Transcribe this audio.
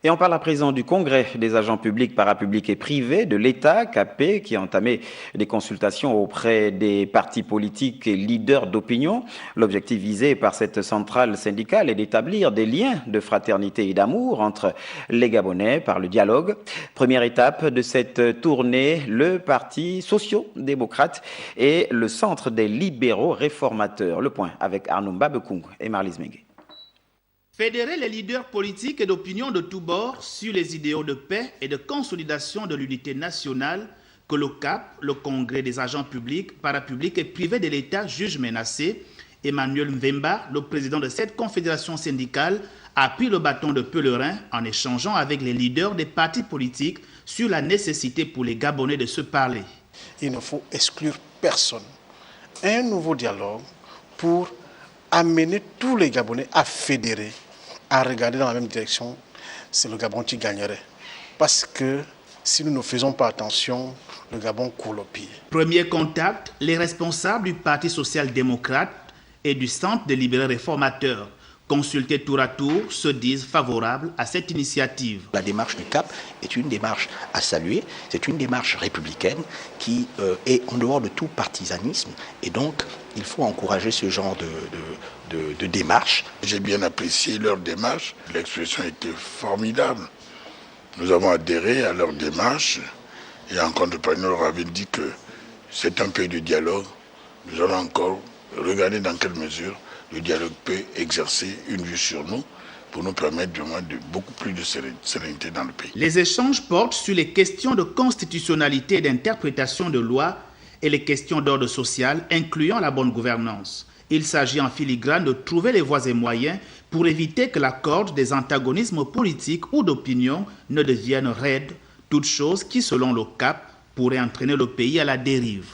Et on parle à présent du Congrès des agents publics, parapublics et privés de l'État, CAP, qui a entamé des consultations auprès des partis politiques et leaders d'opinion. L'objectif visé par cette centrale syndicale est d'établir des liens de fraternité et d'amour entre les Gabonais par le dialogue. Première étape de cette tournée, le Parti social-démocrate et le Centre des libéraux réformateurs. Le point avec Arnaud Mbabekung et Marlise Mengue. Fédérer les leaders politiques et d'opinion de tous bords sur les idéaux de paix et de consolidation de l'unité nationale que le CAP, le Congrès des agents publics, parapublics et privés de l'État, juge menacé, Emmanuel Mvemba, le président de cette confédération syndicale, a pris le bâton de pèlerin en échangeant avec les leaders des partis politiques sur la nécessité pour les Gabonais de se parler. Il ne faut exclure personne. Un nouveau dialogue pour amener tous les Gabonais à fédérer, à regarder dans la même direction, c'est le Gabon qui gagnerait. Parce que si nous ne faisons pas attention, le Gabon coule au pied. Premier contact, les responsables du Parti social-démocrate et du Centre des libéraux réformateurs, consultés tour à tour, se disent favorables à cette initiative. La démarche du CAP est une démarche à saluer, c'est une démarche républicaine qui est en dehors de tout partisanisme et donc il faut encourager ce genre de démarche. J'ai bien apprécié leur démarche, l'expression était formidable. Nous avons adhéré à leur démarche et en contrepartie, nous leur avons dit que c'est un pays de dialogue. Nous allons encore regarder dans quelle mesure le dialogue peut exercer une vue sur nous pour nous permettre de beaucoup plus de sérénité dans le pays. Les échanges portent sur les questions de constitutionnalité et d'interprétation de lois et les questions d'ordre social, incluant la bonne gouvernance. Il s'agit en filigrane de trouver les voies et moyens pour éviter que la corde des antagonismes politiques ou d'opinion ne devienne raide, toute chose qui, selon le CAP, pourrait entraîner le pays à la dérive.